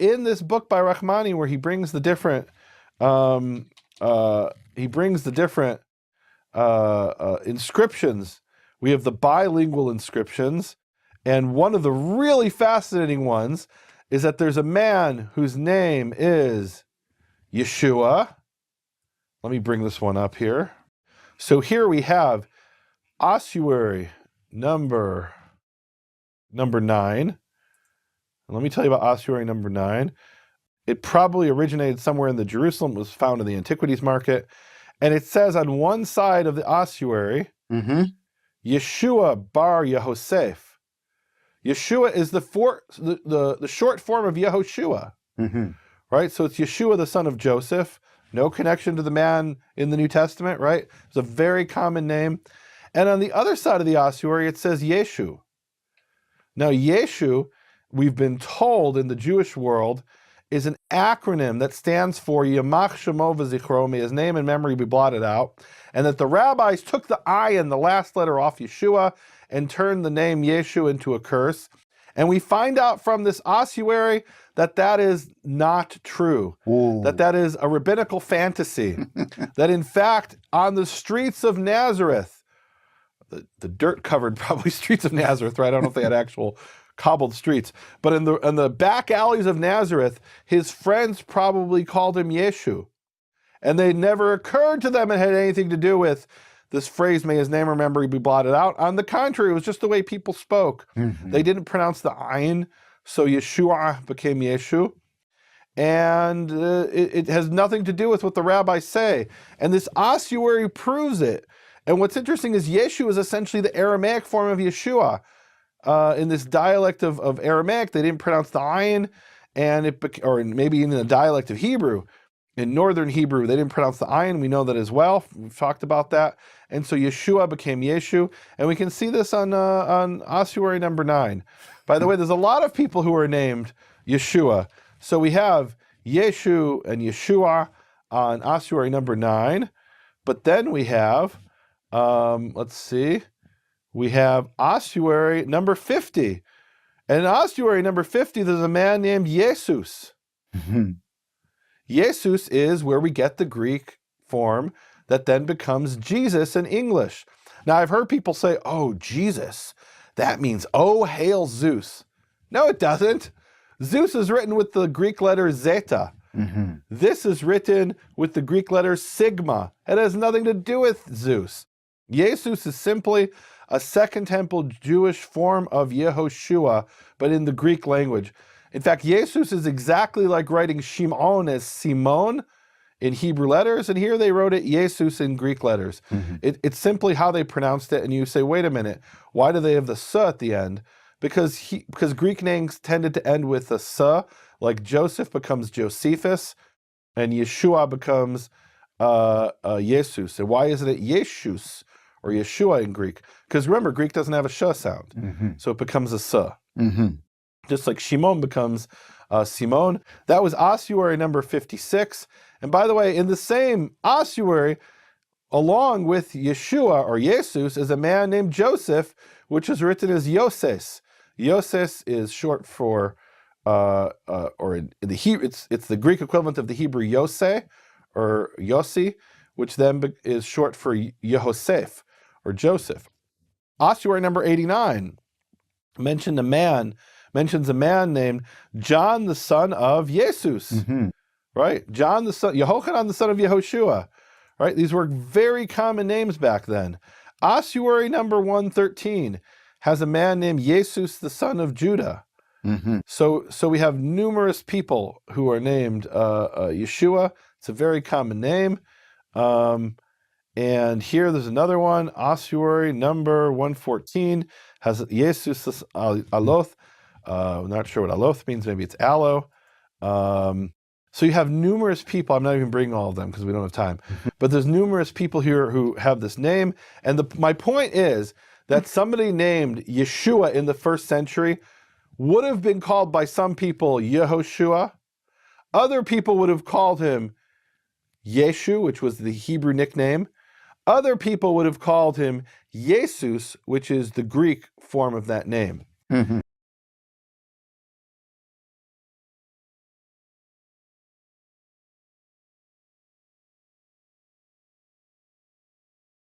in this book by Rahmani, where he brings the different inscriptions, we have the bilingual inscriptions, and one of the really fascinating ones is that there's a man whose name is Yeshua. Let me bring this one up here. So here we have ossuary number 9. Let me tell you about ossuary number 9. It probably originated somewhere in the Jerusalem, was found in the antiquities market. And it says on one side of the ossuary, Yeshua bar Yehoseph. Yeshua is the short form of Yehoshua, right? So it's Yeshua, the son of Joseph. No connection to the man in the New Testament, right? It's a very common name. And on the other side of the ossuary, it says Yeshu. Now, Yeshu, we've been told in the Jewish world, is an acronym that stands for Yamach Shemo V'Zichro, may his name and memory be blotted out, and that the rabbis took the I and the last letter off Yeshua and turned the name Yeshu into a curse. And we find out from this ossuary that that is not true, that is a rabbinical fantasy, that in fact, on the streets of Nazareth, the dirt-covered probably streets of Nazareth, right? I don't know if they had actual cobbled streets, but in the back alleys of Nazareth, his friends probably called him Yeshu. And they never occurred to them it had anything to do with this phrase, may his name or memory be blotted out. On the contrary, it was just the way people spoke. They didn't pronounce the ayin, so Yeshua became Yeshu. And it has nothing to do with what the rabbis say. And this ossuary proves it. And what's interesting is Yeshu is essentially the Aramaic form of Yeshua. In this dialect of Aramaic, they didn't pronounce the ayin, and or maybe in the dialect of Hebrew. In Northern Hebrew, they didn't pronounce the ayin. We know that as well. We've talked about that. And so Yeshua became Yeshu. And we can see this on ossuary number 9. By the way, there's a lot of people who are named Yeshua. So we have Yeshu and Yeshua on ossuary number 9. But then we have, let's see, we have ossuary number 50. And in ossuary number 50, there's a man named Jesus. Jesus is where we get the Greek form that then becomes Jesus in English. Now, I've heard people say, oh, Jesus, that means, oh, hail Zeus. No, it doesn't. Zeus is written with the Greek letter zeta. This is written with the Greek letter sigma. It has nothing to do with Zeus. Jesus is simply a Second Temple Jewish form of Yehoshua, but in the Greek language. In fact, Jesus is exactly like writing Shimon as Simon in Hebrew letters, and here they wrote it Jesus in Greek letters. It's simply how they pronounced it, and you say, wait a minute, why do they have the S at the end? Because Greek names tended to end with a S, like Joseph becomes Josephus, and Yeshua becomes Jesus. And why isn't it Yeshus or Yeshua in Greek? Because remember, Greek doesn't have a sh sound, so it becomes a S. Just like Shimon becomes Simon. That was ossuary number 56. And by the way, in the same ossuary, along with Yeshua or Jesus, is a man named Joseph, which is written as Yoses. Yoses is short for, or in the Hebrew, it's the Greek equivalent of the Hebrew Yose or Yossi, which then is short for Yehoseph or Joseph. Ossuary number 89 mentions a man named John, the son of Jesus, right? John, Yehochanan, the son of Yehoshua, right? These were very common names back then. Ossuary number 113 has a man named Jesus, the son of Judah. So we have numerous people who are named Yeshua. It's a very common name. And here there's another one, ossuary number 114, has Jesus Aloth. I'm not sure what aloth means. Maybe it's aloe. So you have numerous people. I'm not even bringing all of them because we don't have time. But there's numerous people here who have this name. And my point is that somebody named Yeshua in the first century would have been called by some people Yehoshua. Other people would have called him Yeshu, which was the Hebrew nickname. Other people would have called him Jesus, which is the Greek form of that name.